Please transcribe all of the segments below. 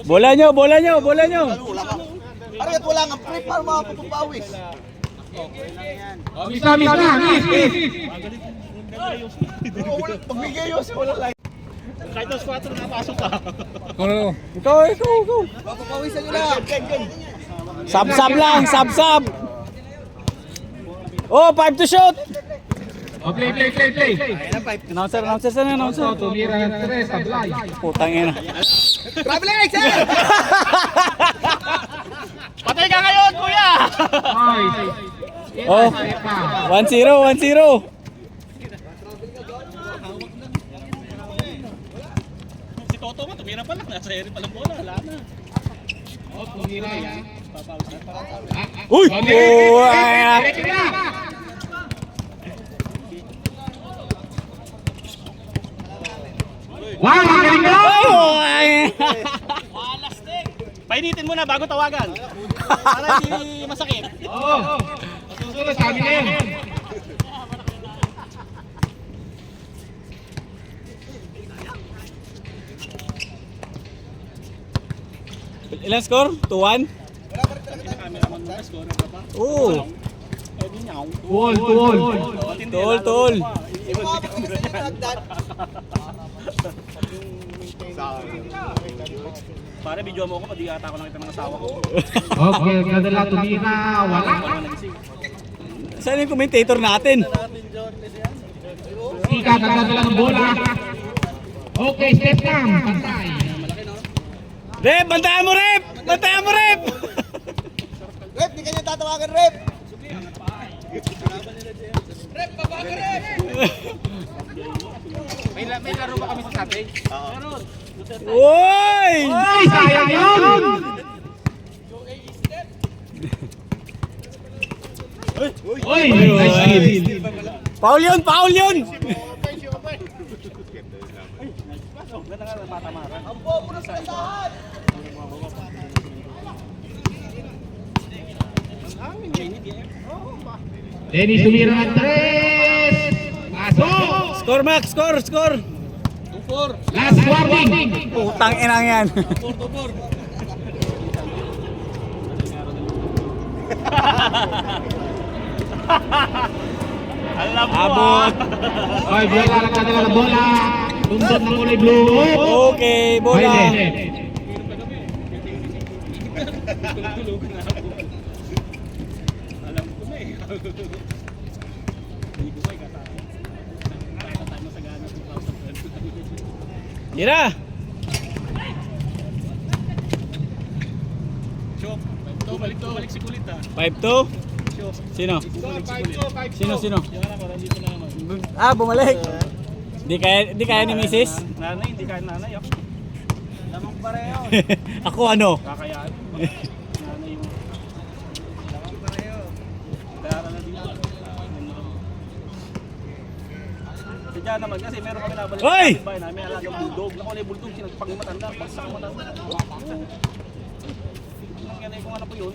Bola nyo, bola nyo, bola nyo. Aray, wala nga pre para makapagpapawis. Misa, miss. Pagbigay yun siya, wala lang. Kahit ang squatter nakapasok ka. Ikaw. Papawisan nyo lang. Sab-sab lang, sab-sab. Oh, 5 to shoot. Oh, play. Announcer, sana announcer. Tumira ng 3, sablay. Putang ina. Travel Excel! Patay ka ngayon, kuya! Oh, 1-0. Si Toto mo, tumira pa lang. Nasa area pa lang bola. Wala na. Oh, tumira yan. Uy! Wow, magaling ka! Painitin muna bago tawagan. Para hindi masakit. Oo. Susunod, sabi na yun. Ilan score? 2-1? Cameraman mo na, scorer ka pa. Oo. Pwede niya. Tol. Pare, video mo ako, pag di ata ako nakita ng asawa ko. Okay, kadala tumira, wala. Saan yung commentator natin? Sika, kadala ng bola. Okay, step down. Pantay. Rep, bantayan mo, Rep! Rep, di kanya tatawagan, Rep. May laro ba kami sa Saturday? Uy! Ay, sayang yun! Uy, nice hit. Paul yun! Ang bobo na sa lahat. Dennis tumira ng 3. Pasok! Score, Max! Score! 2-4. Last warning! Putang inang yan. 4-4. Alam mo Abot. Oy, bola lang kadala ng bola. Tuntun ng kulay blue. Okay, bola. Alam ko na eh. Hindi ko may kata. Tayo masagana 2012. Tira! Chop. Balik si kulit ha. 5-2? Chop. Sino? Sino? Yan ako, nandito na naman. Bumalik. Di kaya ni Mrs. Nanay, hindi kaya nanay. Oh. Lamang pareho. Ako ano? Kakayaan. Nanay mo. Lamang pareho. Dara na din. Sadya naman kasi meron kami nabalik. Hoy! Bahay namin, may alagang bulldog. Naku, na bulldog, pag matanda, pagsak matanda. Nangyari kung ano po yun.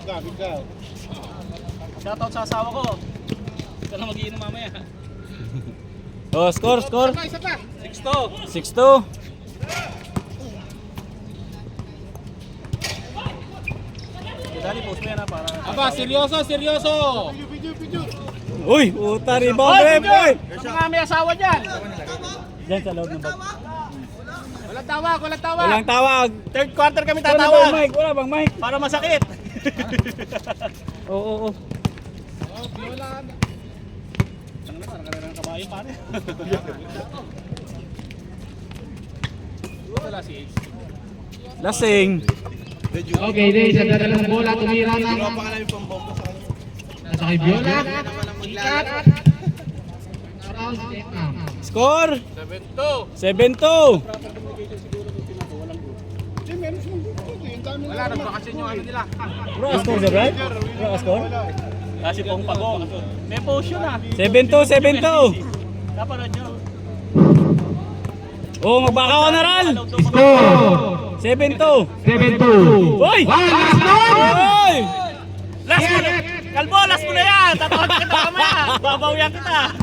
Gamit ka. Shoutout sa asawa ko. Ikaw na mag-iinom mamaya. Oh, score. 6-2. 6-2. Dali, post mo yan ha para... Aba, seryoso! Uy, puta rebound, Rep. Uy! Kasi nga may asawa dyan. Diyan sa loob ng bag. Walang tawag! Walang tawag. Third quarter kami Wala tatawag. bang mic? Wala bang mic? Para masakit. Oo. Ang naman, nakarera ng kabayo pare. Wala si Ace. Lasing. Okay, Dennis, ang dadala ng bola, tumira na. Nasa kay Viola. Ikat. Around step down. Score. 7-2. Wala, nagbakasyon yung ano nila. Bro, score the right? Bro, score? Kasi pong pagong. May potion ah. 7-2. Napanood nyo. Oh, magbaka ka na, Ral. Score! 7-2. 7-2. Uy! Last goal! Uy! Last mo na! Kalbo, last mo na yan! Tatawag kita kamaya! Babawian kita!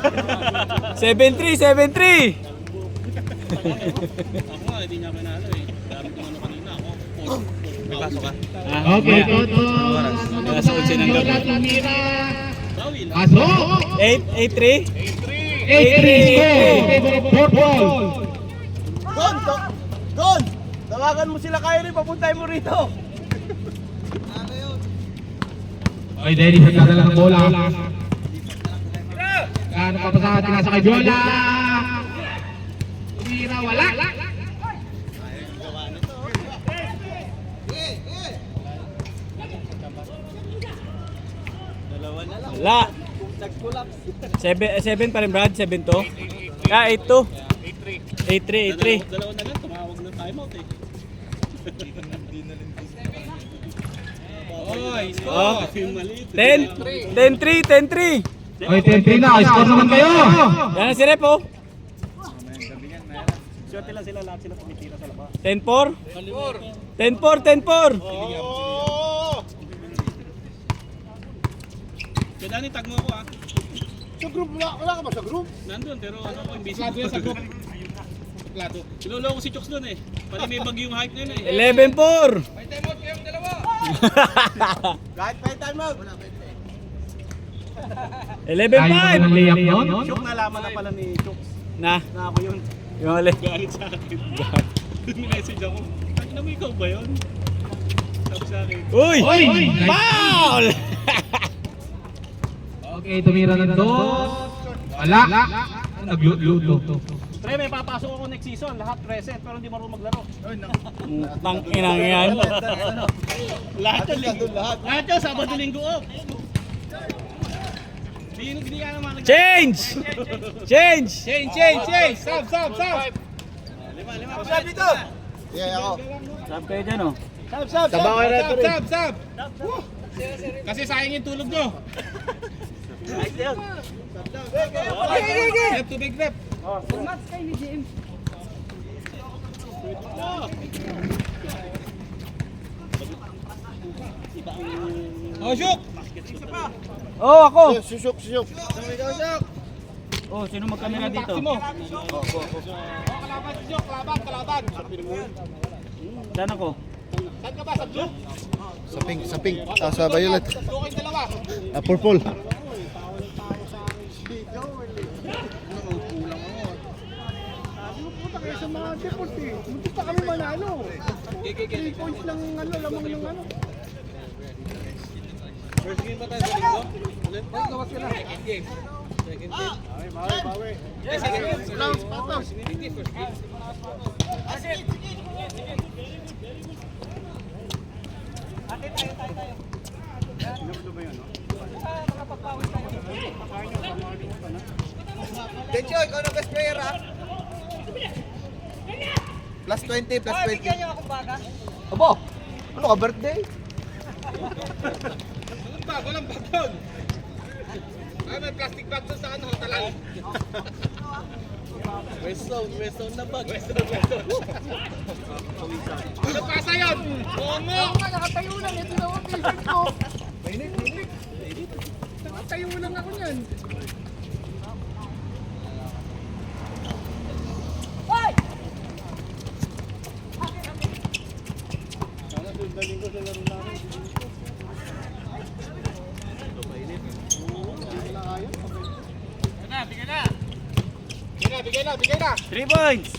7-3. Ako nga, hindi niya pinalo eh. Dami kong ano kanina. Okay, Toto. Alas 11 ng gabi. Lola tumira. Bawil. Pasok. 8-3? 8-3 score. Favor of purple. Gon! Tawagan mo sila kayo rin, papuntay mo rito. Okay, Dennis ang dadala ng bola. Ano pa pa sa tinasa kay Viola? Tumira, wala. Wala. 7 pa rin Brad, 7-2. Ah, 8-2. 8-3. Dalawa na lang, tumawag ng timeout eh. Oy, Oh. yung maliit. 10-3. Okay, 10-3 na. Score naman kayo. Yan si Rep oh. Swerte lang sila, lahat sila tumitira sa labas. 10-4. 10-4. Kaya Dani, tag mo ako ah. Sa group, wala ka ba sa group? Nandun, pero ano ko, invisible. Plato yan sa group. Plato. Sinuloko si Chooks doon eh. Pali may bagyong hype na yun eh. 11-4. Kahit pa yung time out. 11-5. ng layup yun. Chooks, nalaman na pala ni Chooks. Na, Na ako yun. yung hali. Galit sa akin. Message ako. Ano mo ikaw ba yun? Sabi sa akin. Uy! Oy! Foul! Okay, tumira ng dos. Wala. Nagluto. Pre, may papasok ako next season. Lahat reset, pero hindi marunong maglaro. Tang inang yan. Lahat yun. Lahat yun, Sabado Linggo off. Hindi ka naman nag- Change! Sab! Lima. Sab dito! Yeah, ako. Sab kayo dyan oh. Taba ko rin ito rin. Sab! Kasi sayang yung tulog nyo. Rep, tubig rep. Oh, shoot! Oh, ako! Susuk. Oh, sino magkamera dito? Taxi mo. Kalaban si Shook, kalaban. Saan ako? Saan ka ba? Sa blue? Sa pink. Sa violet. Blue kayong dalawa. Purple. Sa mga deport eh. Hindi pa kami manalo. 3 points lang lamang ng ano. First game ba tayo sa linggo? Ulit? Second game. Bawi. Yes, second game. Second game, first game. Dencho, ikaw na best player ha? Plus 20. Abo, ano ka birthday? Walang bag doon. Ay, may plastic bag doon sa ano, talang. West zone na bag. West zone. Ano pasa yun? Momo! Nakatayo lang. Ito na ang t-shirt ko. Mainit. Nakatayo lang ako niyan. Bigay na. 3 points!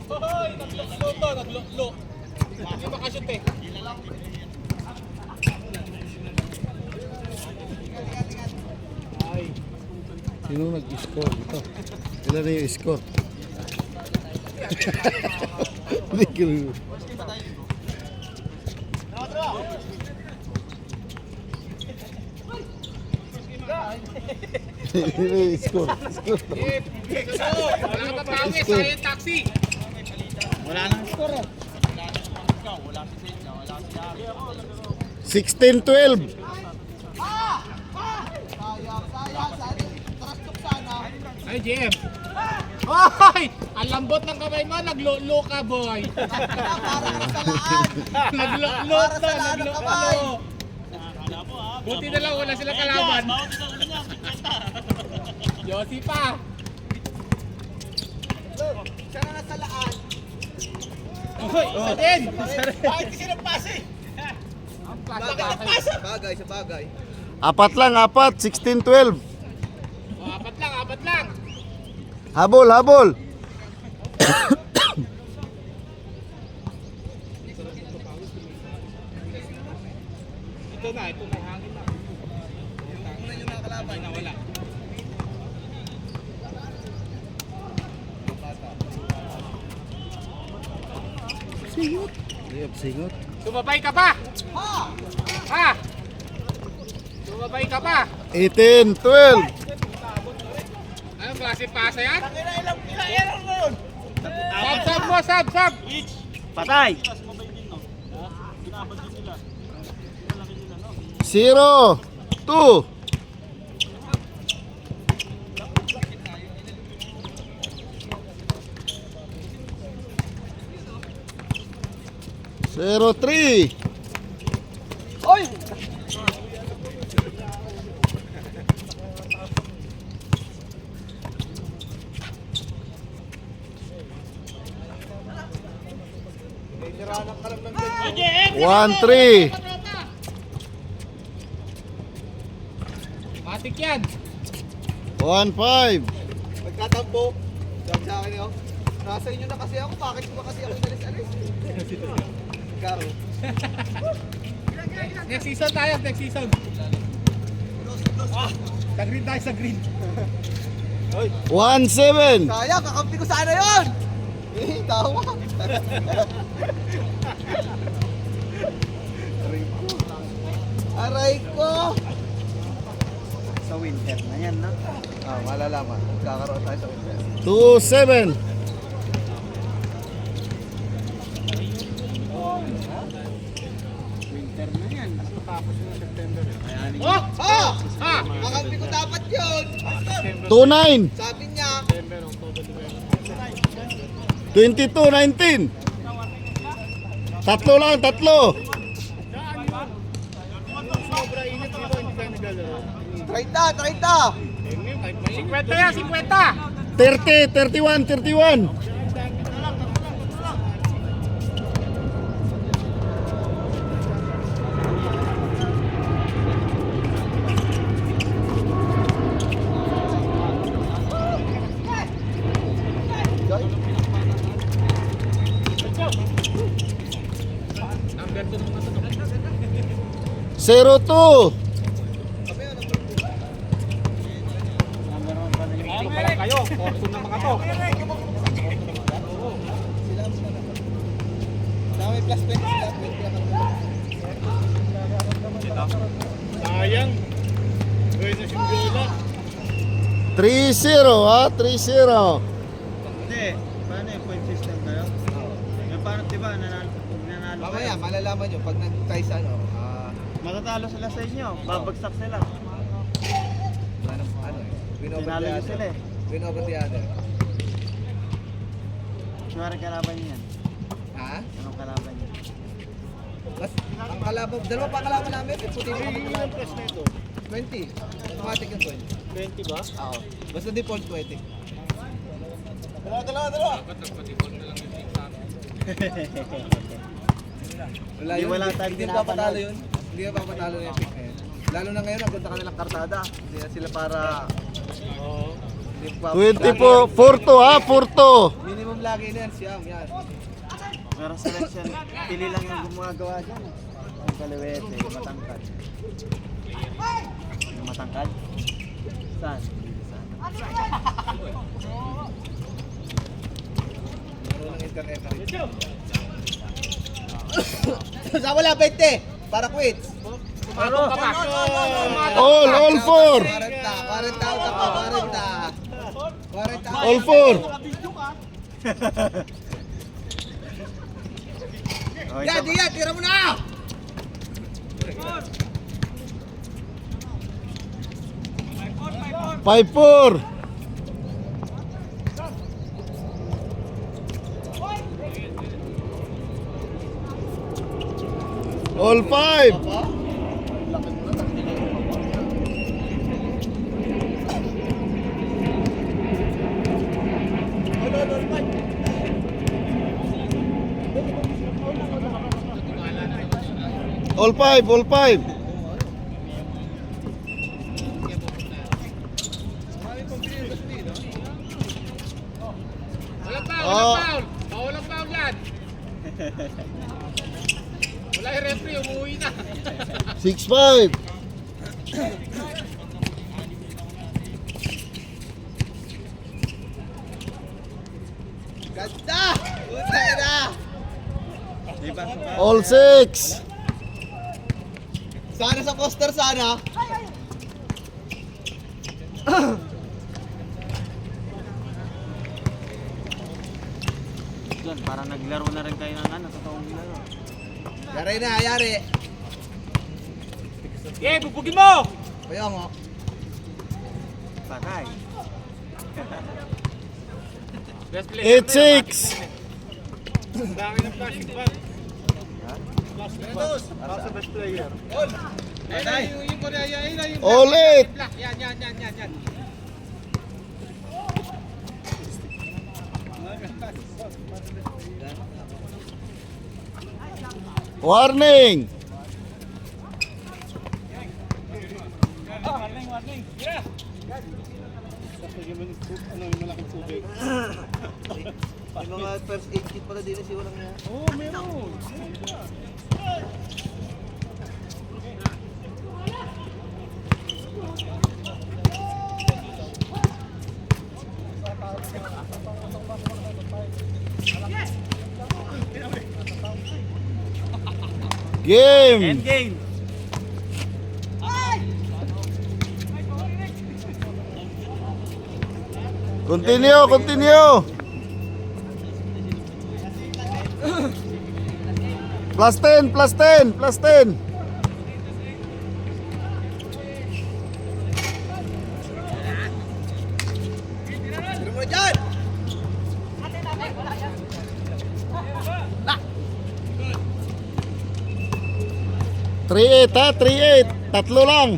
Hoy, naglo. Hindi makashoot eh. Sino nag-score ito? Ilan na yung score? Hindi ko. Score. Wala ka tatawid, sayang taxi. Wala nang score eh. 16-12. Ay, JM. Hoy! Ang lambot ng kamay mo, naglo-lo ka, boy. Naglo-lo ka, naglo-lo. Buti na lang, wala silang kalaban. Yossi pa. Siya na nasalaan. Hoy, isa din. Bakit kasi nagpasa eh? Ang klase. Bagay sa bagay. 4 lang, 16-12. Apat lang. Habol, habol. Ito na hangin na. Una yung nakalaban. Wala. Singot. Sumabay ka pa. Ha? Sumabay ka pa. 18-12. Anong klase pasa yan? Ilang nun? Sab mo, sab. Patay! 0-2. Zero, 3. Oy! One, 3. Matik yan. 1-5. Magtatampo. Sabi sa akin yun. Nasa inyo na kasi ako. Bakit ba kasi ako inalis-alis? Karo. Next season tayo, next season. Sa green tayo, sa green. 1-7. Sayang, kakampi ko sana yun! Tawa. Aray ko! Sa winter na yan, no? Malalaman. Kakaroon tayo sa winter. 2-7. Winter na yan. Tapos yung September. Ayanin Oh! Ha! Kakampi ko dapat yun! 2-9. Sabi niya, 22-19. Tatlo lang, tatlo. 30! 50 yan, 50! 30, 31, 31. Zero, 2. Kayo, fortune ng mga to. dami plus 20 sila. Sayang. Pwede na siyang 3-0 ha, 3-0. Hindi. Paano yung point system kayo? Yung parang diba, nanalo Mamaya, kayo. malalaman nyo pag nag-try sa ano. Matatalo sila sa inyo. Babagsak sila. Ano eh. Win over Tinalo the nyo other. sila eh. Win over the other. Suwari kalaban niyo yan. Ha? Anong kalaban niyo? Mas, ang kalaban, dalawa pa kalaban namin. Puti mo kami kalaban. 20. Automatic yung 20. 20 ba? Oo. Basta default 20. Dalawa. Wala Hindi, yun. wala tayong Hindi pa patalo yun. Hindi pa patalo yung pick na yun. Lalo na ngayon, nagunta ka nilang kartada. Hindi na sila para... Hindi pa- 24, 4-2 ha, 4-2. Minimum lagi na yan, siyam. Yan. Pero selection, pili lang yung gumagawa dyan. Yung kaliwete, yung matangkad. Yung matangkad? Saan? Saan? Meron ng internet. Sa wala 20. Para quits. Pumatong ka pa. All 4. 40 out ako, 40. 40 out. All 4. Yan, yan, tira mo na! Five, 4. All 5. All 5, all 5. Walang foul, Oh. walang foul. Walang foul yan. Wala yung referee, umuwi na. 6-5. Ganda! Puta na! All 6. Sana sa poster, sana. Yan, parang naglaro na rin kayo ng ano, totoong laro. Yari na, yari. Eh, bubugin mo! Kaya mo. Patay. Best player. 8-6. Dami ng plastic bag. Ayun, yung Korea, yung All 8. black. Yan. Warning. May mga first aid kit pala din si walang yan. Game. Game. Continue. Plus 10. Tira mo na dyan! 3-8 ha, 3-8. Tatlo lang.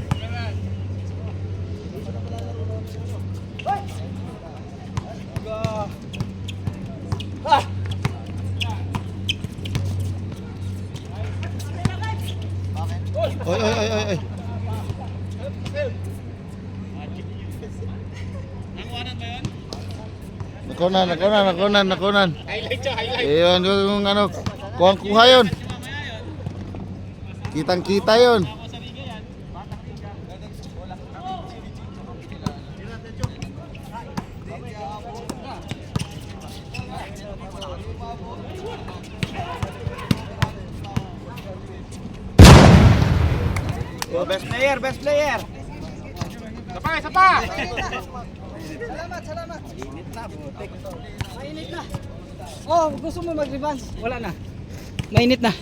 Ay. Nakunan. Highlight siya, highlight. Ayun, yung ano, kuha yun. Kitang-kita yun. Oh, best player. Isa pa! Salamat. Mainit na. Oh, gusto mo mag-revanche? Wala na. Mainit na.